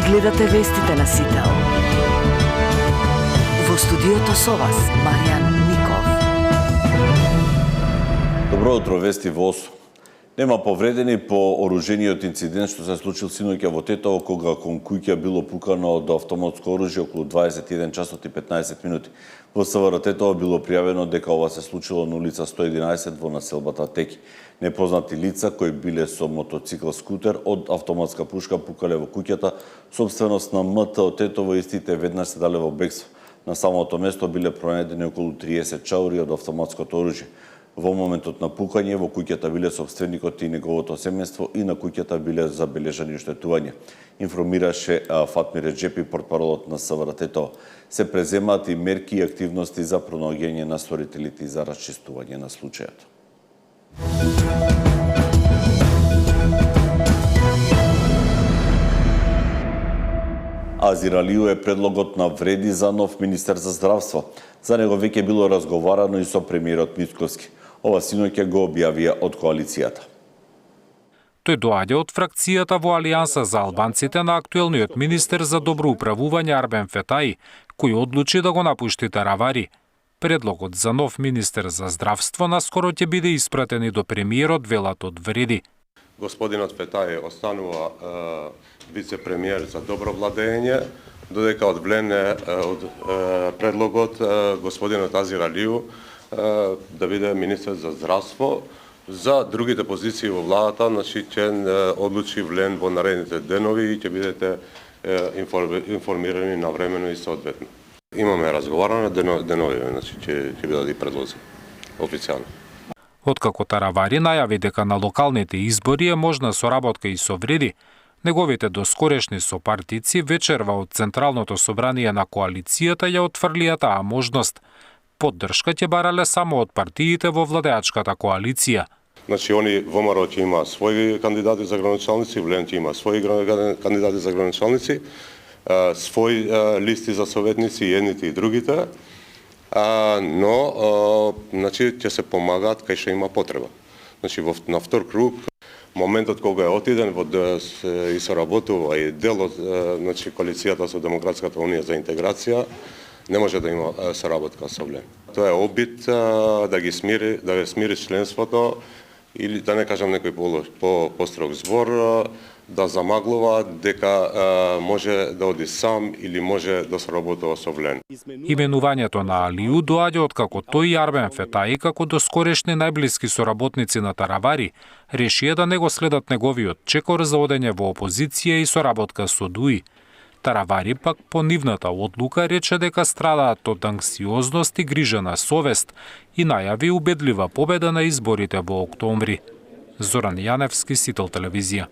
Гледате вестите на Сител. Во студиото со вас, Маријан Ников. Добро утро, вести во ОС. Нема повредени по оружениот инцидент што се случил синоќа во Тетово, кога кон куќа било пукано од автоматско оружје околу 21 часот и 15 минути. Во СВР Тетово било пријавено дека ова се случило на улица 111 во населбата Теки. Непознати лица кои биле со мотоцикл скутер од автоматска пушка пукале во куќата, собственост на МТ од Тетово, истите веднаш се дале во бегство. На самото место биле пронајдени околу 30 чаури од автоматското оружје. Во моментот на пукање во куќата биле сопственикот и неговото семејство и на куќата биле забележани оштетувања. Информираше Фатмир Реджепи, портпаролот на СВР Тетово. Се преземаат и мерки и активности за пронаоѓање на сторителите и за расчистување на случајот. Азир Алију е предлогот на вреди за нов министер за здравство. За него веќе било разговарано и со премиерот Мицкоски. Ова синоќа го објавија од коалицијата. Тој доаѓа од фракцијата во Алијанса за албанците на актуелниот министер за добро управување Арбен Фетаи, кој одлучи да го напушти Таравари. Предлогот за нов министер за здравство наскоро ќе биде испратен и до премиерот, велат од вреди. Господинот Фетаи останува вице-премиер за добро владење, додека одвлене од предлогот господинот Азир Алију да биде министер за здравство. За другите позиции во владата, значи ќе одлучи влен во наредните денови и ќе бидете информирани навремено и соодветно. Имаме разговарано денови, значи ќе бидат и предлози официјално. Откако Таравари најави дека на локалните избори е можна соработка и со вреди, неговите доскорешни сопартици вечерва од Централното собрание на коалицијата ја отфрлија таа можност. Поддршка ќе барале само од партиите во владеачката коалиција. Значи, они ВМРО ќе има своји кандидати за градоначалници, Влен ќе има своји кандидати за градоначалници, своји листи за советници, едните и другите, но значи, ќе се помагаат кај што има потреба. Значи, на втор круг, моментот кога е отиден и соработува и дел од значи, коалицијата со Демократската унија за интеграција, не може да има соработка со Влен. Тоа е обид да ги смири членството или да не кажам некој построг збор, да замаглува дека може да оди сам или може да соработува со Влен. Именувањето на Алију доаѓа откако тој и Арбен Фетаи, како доскорешни најблиски соработници на Таравари, решија да не го следат неговиот чекор за одење во опозиција и соработка со ДУИ. Таравари пак по нивната одлука рече дека страдаат од анксиозност и грижа на совест и најави убедлива победа на изборите во октомври. Зоран Јаневски, Сител телевизија.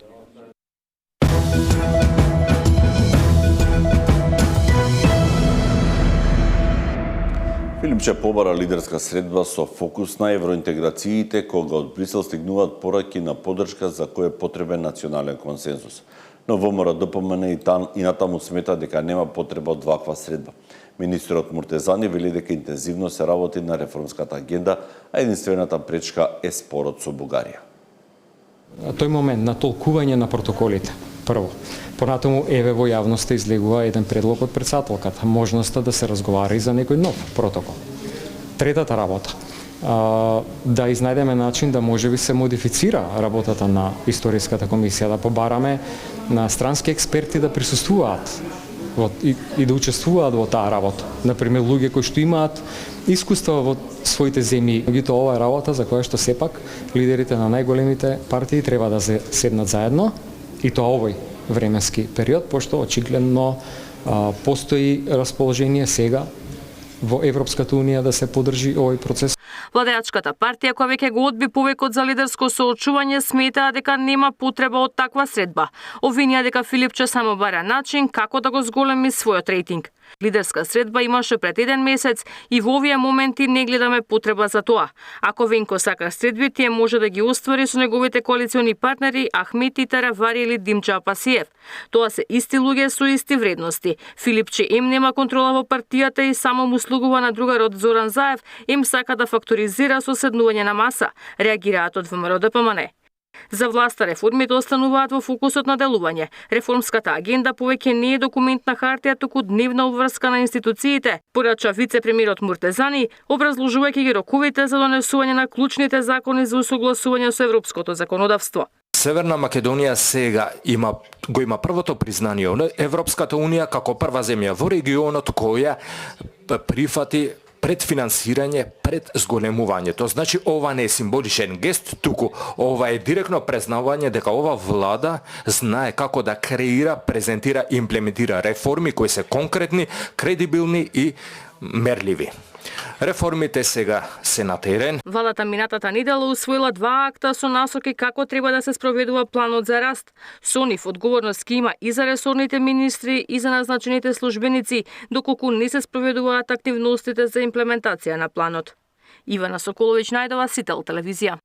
Филипче побара лидерска средба со фокус на евроинтеграциите, кога од Брисел стигнуваат пораки на поддршка за кој е потребен национален консензус. Но ВМРО ДПМН и натаму смета дека нема потреба од ваква средба. Министерот Муртезани вели дека интензивно се работи на реформската агенда, а единствената пречка е спорот со Бугарија. Тој момент на толкување на протоколите, прво. Понатаму еве во јавноста излегува еден предлог од претседателката, можноста да се разговара и за некој нов протокол. Третата работа, да изнајдеме начин да можеби се модифицира работата на Историската комисија, да побараме на странски експерти да присуствуваат и да учествуваат во таа работа. Например, луѓе кои што имаат искуства во своите земји. Меѓутоа, ова е работа за која што сепак лидерите на најголемите партии треба да се седнат заедно, и тоа овој временски период, пошто очигледно постои расположение сега во Европската унија да се поддржи овој процес. Владеачката партија, која веќе го одби повикот за лидерско соочување, сметаа дека нема потреба од таква средба. Обвинија дека Филипче само бара начин како да го зголеми својот рейтинг. Лидерска средба имаше пред еден месец и во овие моменти не гледаме потреба за тоа. Ако Венко сака средби, тие може да ги оствари со неговите коалициони партнери Ахмети, Таравари или Димча Апасиев. Тоа се исти луѓе со исти вредности. Филипче им нема контрола во партијата и само му слугува на другарот Зоран Заев, им сака да факторизира со седнување на маса, реагираат од ВМРО ДПМН. За власта реформите остануваат во фокусот на делување. Реформската агенда повеќе не е документ на хартија, туку дневна обврска на институциите, порача вице-премиерот Муртезани, образложувајќи ги роковите за донесување на клучните закони за усогласување со европското законодавство. Северна Македонија сега го има првото признание од Европската унија како прва земја во регионот која прифати предфинансирање пред зголемувањето. Значи, ова не е символичен гест, туку ова е директно признавање дека ова влада знае како да креира, презентира и имплементира реформи кои се конкретни, кредибилни и мерливи. Реформите сега се на терен. Владата минатата недела усвоила 2 акта со насоки како треба да се спроведува планот за раст. Со нив одговорност ки има и за ресорните министри и за назначените службеници, доколку не се спроведуваат активностите за имплементација на планот. Ивана Соколовиќ најдова, Сител телевизија.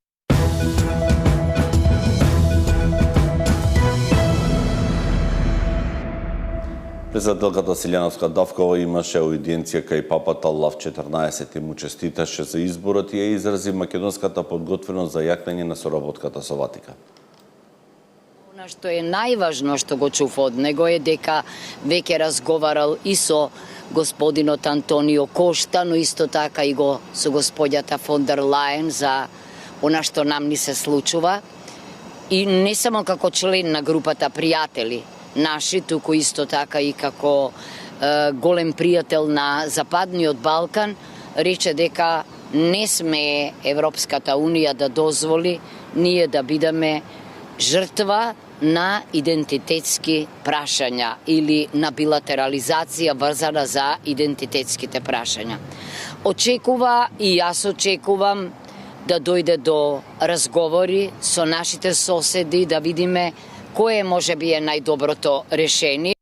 Председателката Силјановска Давкова имаше аудиенција кај папата Лав 14 и му честиташе за изборот и ја изрази македонската подготвеност за јакнење на соработката со Ватикан. Она што е најважно што го чув од него е дека веќе разговарал и со господинот Антонио Кошта, но исто така и со господјата фон дер Лајен за она што нам ни се случува. И не само како член на групата пријатели наши, туку исто така и како голем пријател на Западниот Балкан, рече дека не сме Европската Унија да дозволи ние да бидеме жртва на идентитетски прашања или на билатерализација врзана за идентитетските прашања. Очекува и јас очекувам да дојде до разговори со нашите соседи, да видиме кое може би е најдоброто решение.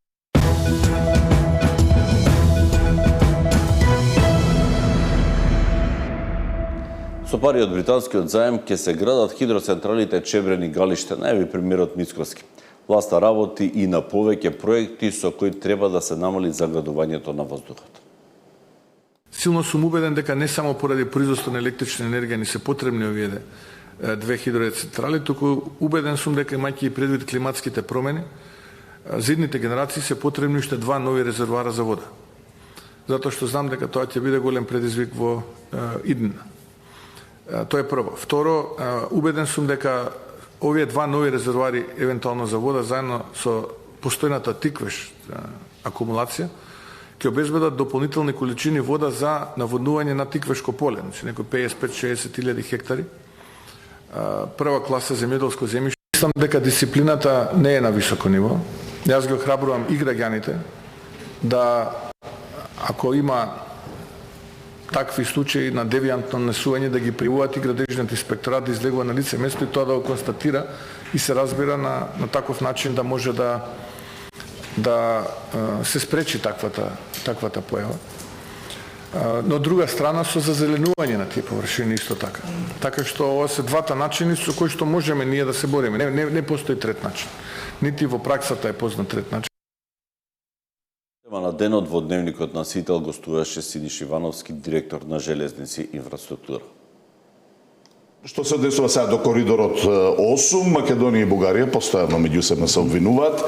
Со пари од британскиот заем ќе се градат хидроцентралите Чебрен и Галиште, најави премиерот Мицкоски. Власта работи и на повеќе проекти со кои треба да се намали загадувањето на воздухот. Силно сум убеден дека не само поради производство на електрична енергија ни се потребни овие 2 хидроцентрали, туку убеден сум дека имајќи и предвид климатските промени, за идните генерации се потребни уште 2 нови резервоара за вода. Затоа што знам дека тоа ќе биде голем предизвик во иднина. Тоа е прво. Второ, убеден сум дека овие 2 нови резервоари евентуално за вода заедно со постојната тиквеш акумулација ќе обезбедат дополнителни количини вода за наводнување на тиквешко поле, значи некои 55-60 илјади хектари. Прва класа земјоделско земјиште. Мислам дека дисциплината не е на високо ниво. Јас ги охрабрувам и граѓаните да, ако има такви случаи на девијантно несување, да ги пријавуваат и градежниот инспекторат да излегува на лице место и тоа да го констатира и се разбира на таков начин да може да се спречи таквата појава. Но од друга страна со зазеленување на тие површини исто така. Така што ова се двата начини со кои што можеме ние да се бориме. Не постои трет начин. Нити во праксата е познат трет начин. Тема на денот во дневникот на Сител гостуваше Синиш Ивановски, директор на Железници инфраструктура. Што се однесува сега до коридорот 8, Македонија и Бугарија постојано меѓусебно се обвинуваат.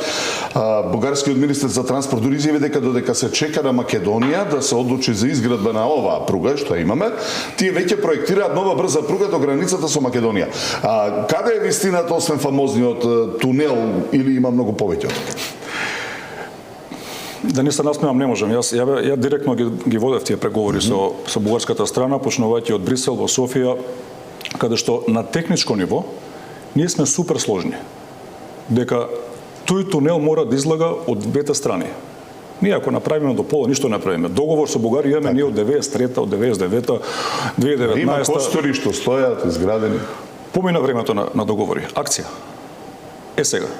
Бугарскиот министер за транспорт дури изјави дека додека се чека на Македонија да се одлучи за изградба на оваа пруга што имаме, тие веќе проектираат нова брза пруга до границата со Македонија. Каде е вистината освен фамозниот тунел или има многу повеќе од тоа? Да не се насмеам, не можам. Ја директно ги водев тие преговори со бугарската страна, почнувајќи од Брисел во Софија, каде што на техничко ниво ние сме супер сложни. Дека тој тунел мора да излага од двете страни. Ние ако направиме до пола, ништо не правиме. Договор со Бугарија имаме ние од 93-та, од 99-та, 2019-та. Има костори што стојат изградени. Помина времето на договори. Акција. Сега,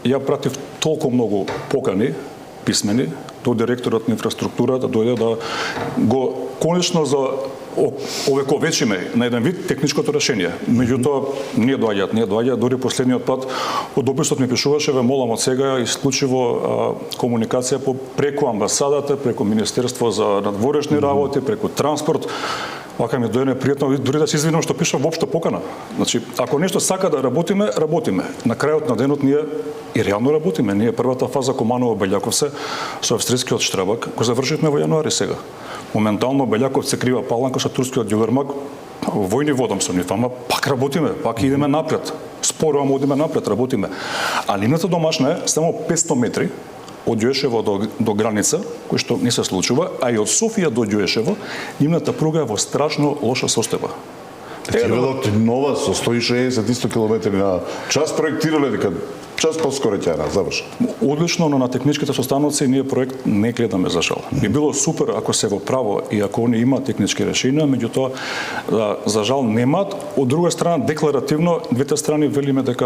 ја пратив толку многу покани, писмени, до директорот на инфраструктура да дојде да го конечно за овековечиме на еден вид техничкото решение. Меѓутоа не доаѓаат, дури последниот пат од дописот ми пишуваше: ве молам од сега исклучиво комуникација преку амбасадата, преку Министерство за надворешни работи, преку транспорт. Вака ми дојде пријатно дури да се извинам што пиша воопшто покана. Значи, ако нешто сака да работиме, работиме. На крајот на денот ние и реално работиме. Ние првата фаза Команово Белјаковце со австрискиот Штрабак го завршивме во јануари сега. Моментално Белјаковце Крива Паланка со турскиот Ѓулермак војни водам со нив, ама пак работиме, пак идеме напред. Споро, ама одиме напред, работиме. А нивната домашна е само 500 метри од Ѓоешево до граница, кој што не се случува, а и од Софија до Ѓоешево, нивната пруга е во страшно лоша состојба. Велот нова со 160 км на час проектирале дека час поскоро ќе ја завршат. Одлично, но на техничките состаноци ние проект не гледаме за жал. Би било супер ако се во право и ако они имаат технички решенија, меѓутоа за жал немаат. Од друга страна декларативно двете страни велиме дека